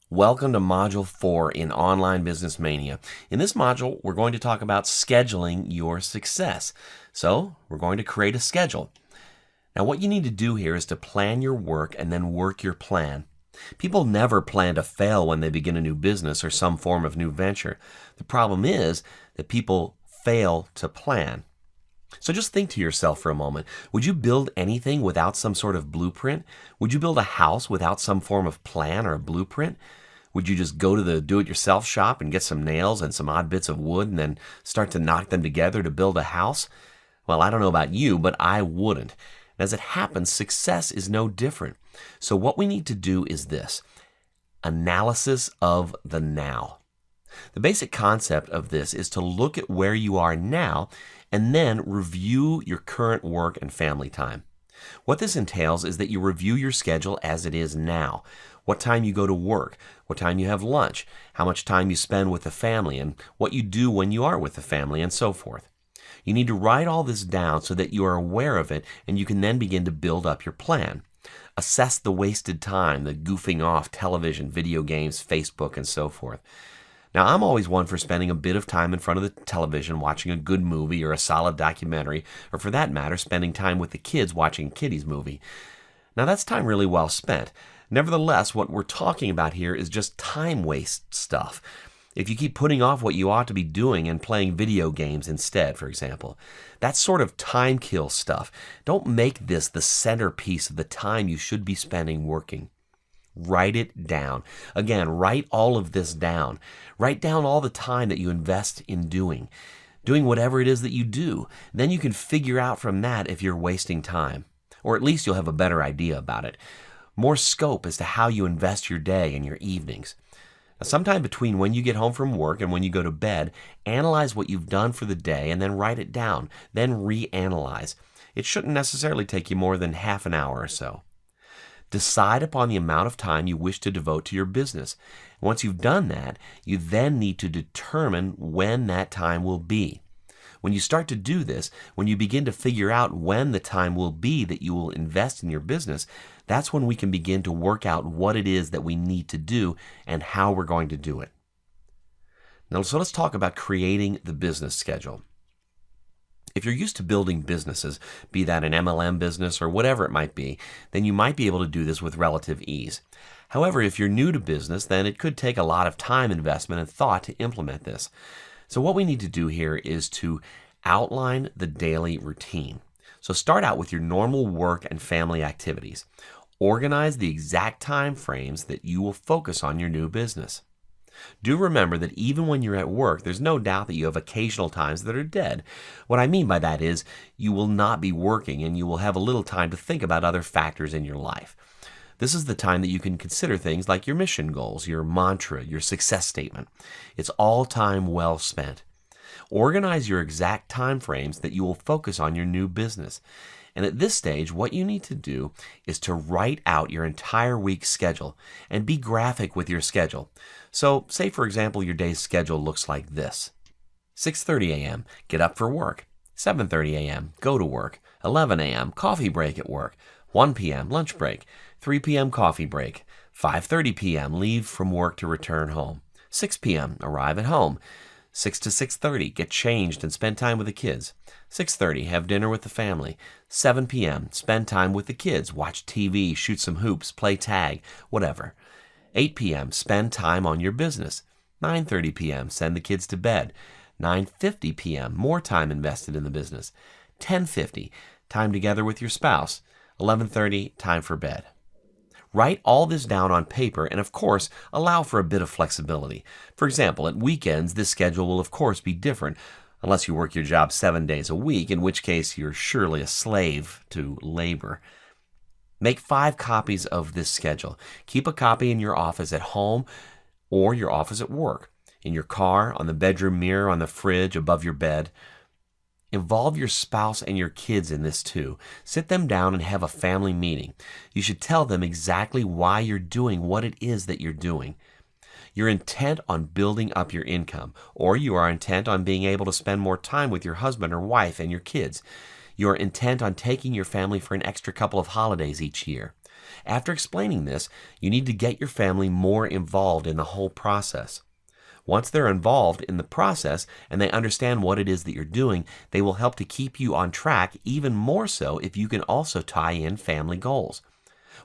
Welcome to Module 4 in Online Business Mania. In this module, we're going to talk about scheduling your success. So, we're going to create a schedule. Now, what you need to do here is to plan your work and then work your plan. People never plan to fail when they begin a new business or some form of new venture. The problem is that people fail to plan. So just think to yourself for a moment. Would you build anything without some sort of blueprint? Would you build a house without some form of plan or a blueprint? Would you just go to the do-it-yourself shop and get some nails and some odd bits of wood and then start to knock them together to build a house? Well, I don't know about you, but I wouldn't. As it happens, success is no different. So what we need to do is this: analysis of the now. The basic concept of this is to look at where you are now and then review your current work and family time. What this entails is that you review your schedule as it is now. What time you go to work, what time you have lunch, how much time you spend with the family, and what you do when you are with the family, and so forth. You need to write all this down so that you are aware of it and you can then begin to build up your plan. Assess the wasted time, the goofing off, television, video games, Facebook, and so forth. Now, I'm always one for spending a bit of time in front of the television watching a good movie or a solid documentary, or for that matter, spending time with the kids watching a kiddies movie. Now, that's time really well spent. Nevertheless, what we're talking about here is just time waste stuff. If you keep putting off what you ought to be doing and playing video games instead, for example, that's sort of time kill stuff. Don't make this the centerpiece of the time you should be spending working. Write it down. Again, write all of this down. Write down all the time that you invest in doing whatever it is that you do. Then you can figure out from that if you're wasting time, or at least you'll have a better idea about it. More scope as to how you invest your day and your evenings. Now, sometime between when you get home from work and when you go to bed, analyze what you've done for the day and then write it down. Then reanalyze. It shouldn't necessarily take you more than half an hour or so. Decide upon the amount of time you wish to devote to your business. Once you've done that, you then need to determine when that time will be. When you start to do this, when you begin to figure out when the time will be that you will invest in your business, that's when we can begin to work out what it is that we need to do and how we're going to do it. Now, so let's talk about creating the business schedule. If you're used to building businesses, be that an MLM business or whatever it might be, then you might be able to do this with relative ease. However, if you're new to business, then it could take a lot of time investment and thought to implement this. So what we need to do here is to outline the daily routine. So start out with your normal work and family activities. Organize the exact time frames that you will focus on your new business. Do remember that even when you're at work, there's no doubt that you have occasional times that are dead. What I mean by that is you will not be working and you will have a little time to think about other factors in your life. This is the time that you can consider things like your mission goals, your mantra, your success statement. It's all time well spent. Organize your exact time frames that you will focus on your new business. And at this stage, what you need to do is to write out your entire week's schedule and be graphic with your schedule. So, say for example, your day's schedule looks like this. 6:30 a.m., get up for work. 7:30 a.m., go to work. 11 a.m., coffee break at work. 1 p.m., lunch break. 3 p.m., coffee break. 5:30 p.m., leave from work to return home. 6 p.m., arrive at home. 6 to 6:30, get changed and spend time with the kids. 6:30, have dinner with the family. 7 p.m., spend time with the kids, watch TV, shoot some hoops, play tag, whatever. 8 p.m., spend time on your business. 9:30 p.m., send the kids to bed. 9:50 p.m., more time invested in the business. 10:50, time together with your spouse. 11:30, time for bed. Write all this down on paper and, of course, allow for a bit of flexibility. For example, at weekends, this schedule will, of course, be different, unless you work your job 7 days a week, in which case you're surely a slave to labor. Make 5 copies of this schedule. Keep a copy in your office at home or your office at work, in your car, on the bedroom mirror, on the fridge, above your bed. Involve your spouse and your kids in this too. Sit them down and have a family meeting. You should tell them exactly why you're doing what it is that you're doing. You're intent on building up your income, or you are intent on being able to spend more time with your husband or wife and your kids. You're intent on taking your family for an extra couple of holidays each year. After explaining this, you need to get your family more involved in the whole process. Once they're involved in the process and they understand what it is that you're doing, they will help to keep you on track, even more so if you can also tie in family goals.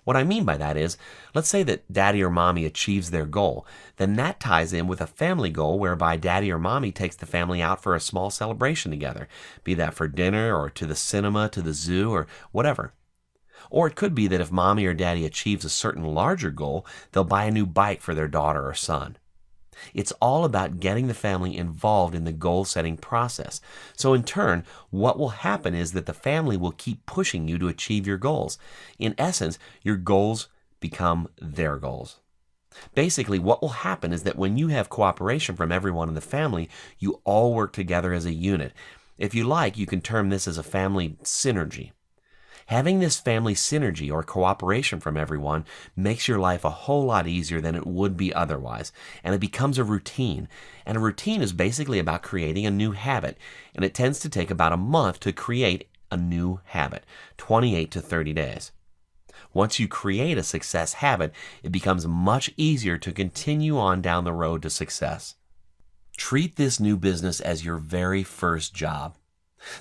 What I mean by that is, let's say that daddy or mommy achieves their goal, then that ties in with a family goal whereby daddy or mommy takes the family out for a small celebration together, be that for dinner or to the cinema, to the zoo, or whatever. Or it could be that if mommy or daddy achieves a certain larger goal, they'll buy a new bike for their daughter or son. It's all about getting the family involved in the goal-setting process. So in turn, what will happen is that the family will keep pushing you to achieve your goals. In essence, your goals become their goals. Basically, what will happen is that when you have cooperation from everyone in the family, you all work together as a unit. If you like, you can term this as a family synergy. Having this family synergy or cooperation from everyone makes your life a whole lot easier than it would be otherwise, and it becomes a routine. And a routine is basically about creating a new habit, and it tends to take about a month to create a new habit, 28 to 30 days. Once you create a success habit, it becomes much easier to continue on down the road to success. Treat this new business as your very first job.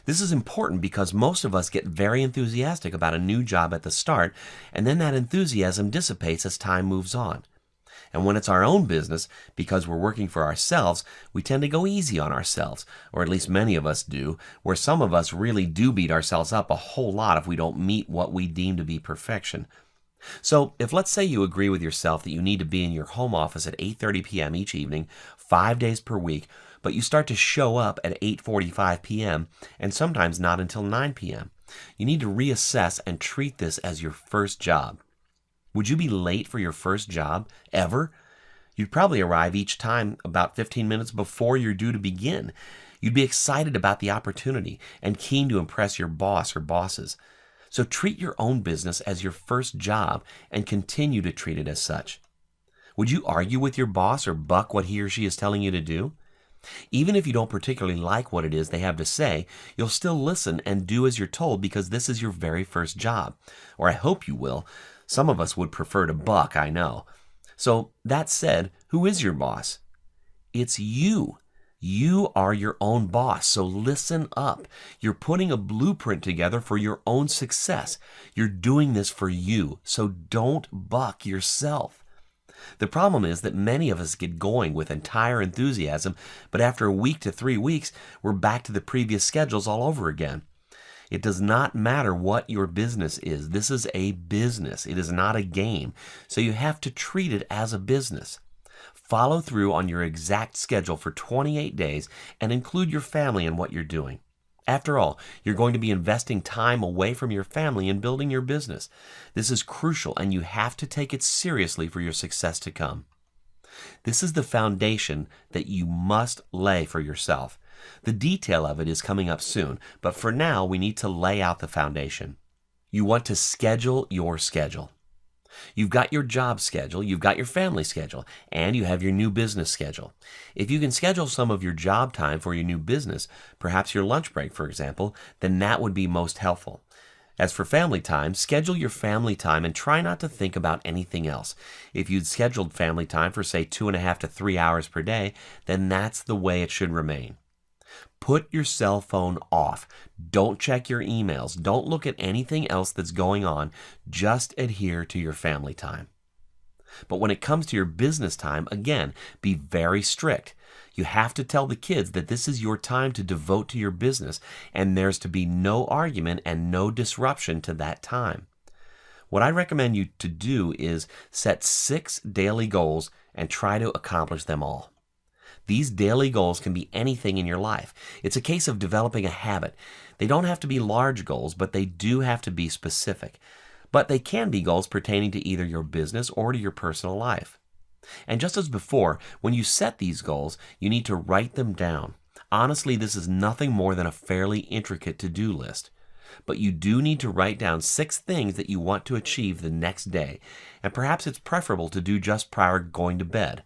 This is important because most of us get very enthusiastic about a new job at the start, and then that enthusiasm dissipates as time moves on. And when it's our own business, because we're working for ourselves, we tend to go easy on ourselves, or at least many of us do, where some of us really do beat ourselves up a whole lot if we don't meet what we deem to be perfection. So if let's say you agree with yourself that you need to be in your home office at 8:30 p.m. each evening, 5 days per week, but you start to show up at 8:45 p.m. and sometimes not until 9 p.m., you need to reassess and treat this as your first job. Would you be late for your first job, ever? You'd probably arrive each time about 15 minutes before you're due to begin. You'd be excited about the opportunity and keen to impress your boss or bosses. So treat your own business as your first job and continue to treat it as such. Would you argue with your boss or buck what he or she is telling you to do? Even if you don't particularly like what it is they have to say, you'll still listen and do as you're told because this is your very first job. Or I hope you will. Some of us would prefer to buck, I know. So that said, who is your boss? It's you. You are your own boss, so listen up. You're putting a blueprint together for your own success. You're doing this for you, so don't buck yourself. The problem is that many of us get going with entire enthusiasm, but after a week to 3 weeks, we're back to the previous schedules all over again. It does not matter what your business is. This is a business. It is not a game, so you have to treat it as a business. Follow through on your exact schedule for 28 days and include your family in what you're doing. After all, you're going to be investing time away from your family in building your business. This is crucial, and you have to take it seriously for your success to come. This is the foundation that you must lay for yourself. The detail of it is coming up soon, but for now, we need to lay out the foundation. You want to schedule your schedule. You've got your job schedule, you've got your family schedule, and you have your new business schedule. If you can schedule some of your job time for your new business, perhaps your lunch break, for example, then that would be most helpful. As for family time, schedule your family time and try not to think about anything else. If you'd scheduled family time for, say, 2.5 to 3 hours per day, then that's the way it should remain. Put your cell phone off. Don't check your emails. Don't look at anything else that's going on. Just adhere to your family time. But when it comes to your business time, again, be very strict. You have to tell the kids that this is your time to devote to your business, and there's to be no argument and no disruption to that time. What I recommend you to do is set 6 daily goals and try to accomplish them all. These daily goals can be anything in your life. It's a case of developing a habit. They don't have to be large goals, but they do have to be specific. But they can be goals pertaining to either your business or to your personal life. And just as before, when you set these goals, you need to write them down. Honestly, this is nothing more than a fairly intricate to-do list. But you do need to write down 6 things that you want to achieve the next day, and perhaps it's preferable to do just prior to going to bed.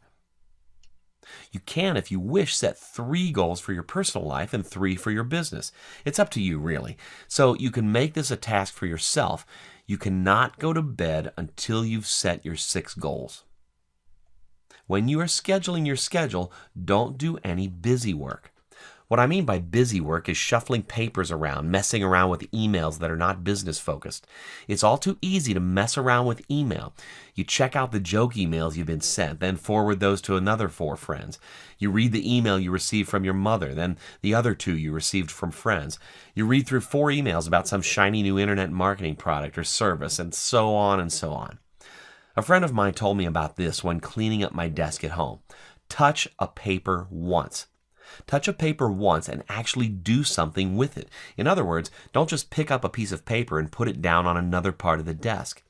You can, if you wish, set 3 goals for your personal life and 3 for your business. It's up to you, really. So you can make this a task for yourself. You cannot go to bed until you've set your 6 goals. When you are scheduling your schedule, don't do any busy work. What I mean by busy work is shuffling papers around, messing around with emails that are not business focused. It's all too easy to mess around with email. You check out the joke emails you've been sent, then forward those to another 4 friends. You read the email you received from your mother, then the other 2 you received from friends. You read through 4 emails about some shiny new internet marketing product or service, and so on and so on. A friend of mine told me about this when cleaning up my desk at home. Touch a paper once. Touch a paper once and actually do something with it. In other words, don't just pick up a piece of paper and put it down on another part of the desk.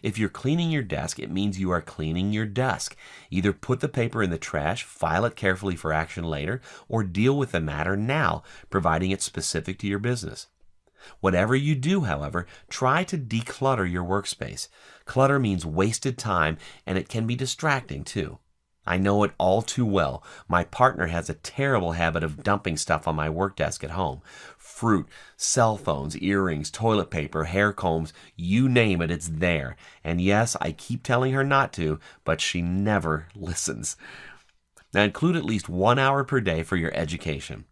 If you're cleaning your desk, it means you are cleaning your desk. Either put the paper in the trash, file it carefully for action later, or deal with the matter now, providing it's specific to your business. Whatever you do, however, try to declutter your workspace. Clutter means wasted time, and it can be distracting too. I know it all too well. My partner has a terrible habit of dumping stuff on my work desk at home. Fruit, cell phones, earrings, toilet paper, hair combs, you name it, it's there. And yes, I keep telling her not to, but she never listens. Now include at least 1 hour per day for your education.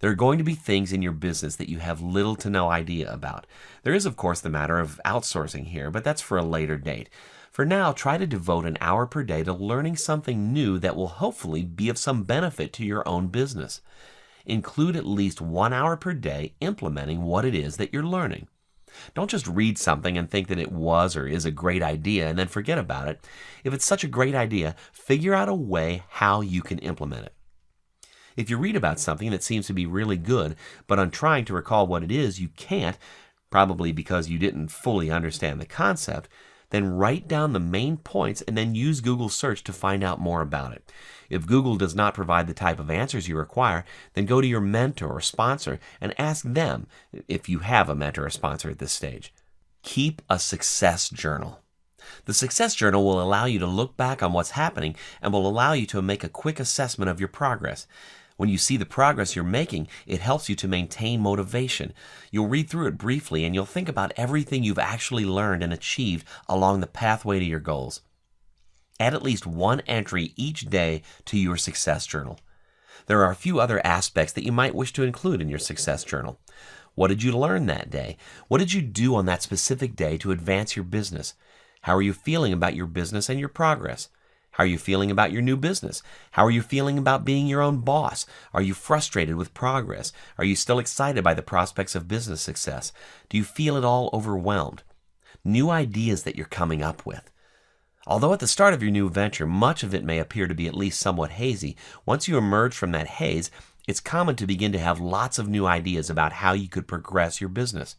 There are going to be things in your business that you have little to no idea about. There is, of course, the matter of outsourcing here, but that's for a later date. For now, try to devote an hour per day to learning something new that will hopefully be of some benefit to your own business. Include at least 1 hour per day implementing what it is that you're learning. Don't just read something and think that it was or is a great idea and then forget about it. If it's such a great idea, figure out a way how you can implement it. If you read about something that seems to be really good, but on trying to recall what it is, you can't, probably because you didn't fully understand the concept, then write down the main points and then use Google search to find out more about it. If Google does not provide the type of answers you require, then go to your mentor or sponsor and ask them, if you have a mentor or sponsor at this stage. Keep a success journal. The success journal will allow you to look back on what's happening and will allow you to make a quick assessment of your progress. When you see the progress you're making, it helps you to maintain motivation. You'll read through it briefly and you'll think about everything you've actually learned and achieved along the pathway to your goals. Add at least 1 entry each day to your success journal. There are a few other aspects that you might wish to include in your success journal. What did you learn that day? What did you do on that specific day to advance your business? How are you feeling about your business and your progress? How are you feeling about your new business? How are you feeling about being your own boss? Are you frustrated with progress? Are you still excited by the prospects of business success? Do you feel at all overwhelmed? New ideas that you're coming up with. Although at the start of your new venture, much of it may appear to be at least somewhat hazy, once you emerge from that haze, it's common to begin to have lots of new ideas about how you could progress your business.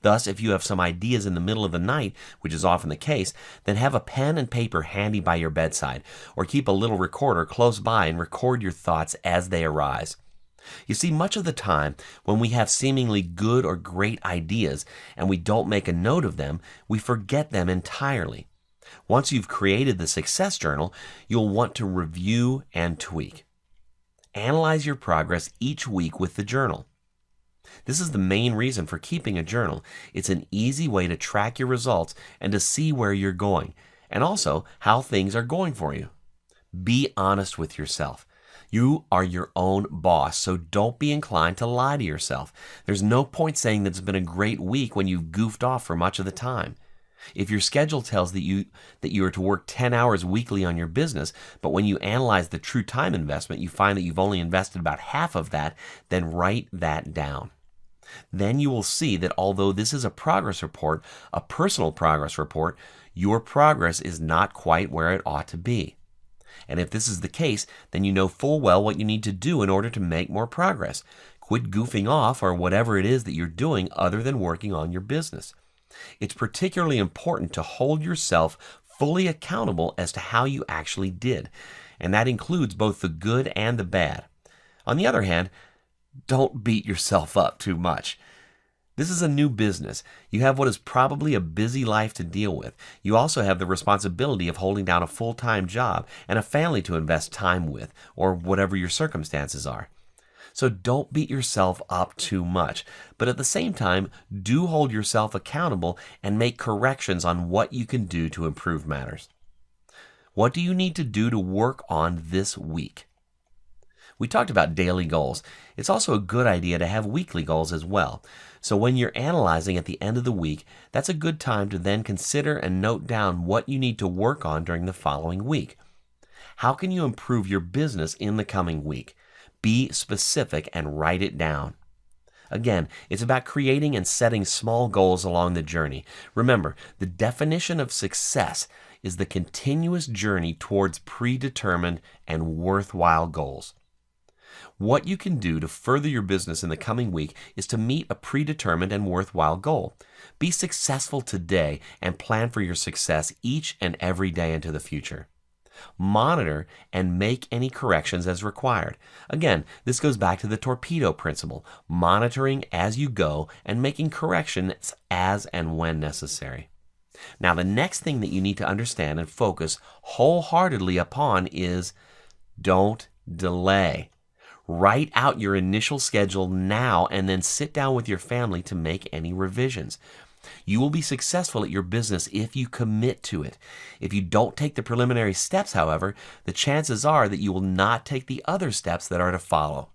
Thus, if you have some ideas in the middle of the night, which is often the case, then have a pen and paper handy by your bedside, or keep a little recorder close by and record your thoughts as they arise. You see, much of the time, when we have seemingly good or great ideas and we don't make a note of them, we forget them entirely. Once you've created the success journal, you'll want to review and tweak. Analyze your progress each week with the journal. This is the main reason for keeping a journal. It's an easy way to track your results and to see where you're going, and also how things are going for you. Be honest with yourself. You are your own boss, so don't be inclined to lie to yourself. There's no point saying that it's been a great week when you've goofed off for much of the time. If your schedule tells that you are to work 10 hours weekly on your business, but when you analyze the true time investment, you find that you've only invested about half of that, then write that down. Then you will see that although this is a progress report, a personal progress report, your progress is not quite where it ought to be. And if this is the case, then you know full well what you need to do in order to make more progress. Quit goofing off or whatever it is that you're doing other than working on your business. It's particularly important to hold yourself fully accountable as to how you actually did, and that includes both the good and the bad. On the other hand, don't beat yourself up too much. This is a new business. You have what is probably a busy life to deal with. You also have the responsibility of holding down a full-time job and a family to invest time with, or whatever your circumstances are. So don't beat yourself up too much, but at the same time, do hold yourself accountable and make corrections on what you can do to improve matters. What do you need to do to work on this week? We talked about daily goals. It's also a good idea to have weekly goals as well. So when you're analyzing at the end of the week, that's a good time to then consider and note down what you need to work on during the following week. How can you improve your business in the coming week? Be specific and write it down. Again, it's about creating and setting small goals along the journey. Remember, the definition of success is the continuous journey towards predetermined and worthwhile goals. What you can do to further your business in the coming week is to meet a predetermined and worthwhile goal. Be successful today and plan for your success each and every day into the future. Monitor and make any corrections as required. Again, this goes back to the torpedo principle, monitoring as you go and making corrections as and when necessary. Now, the next thing that you need to understand and focus wholeheartedly upon is don't delay. Write out your initial schedule now and then sit down with your family to make any revisions. You will be successful at your business if you commit to it. If you don't take the preliminary steps, however, the chances are that you will not take the other steps that are to follow.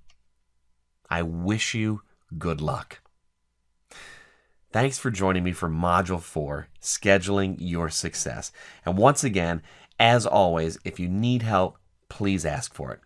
I wish you good luck. Thanks for joining me for Module 4, Scheduling Your Success. And once again, as always, if you need help, please ask for it.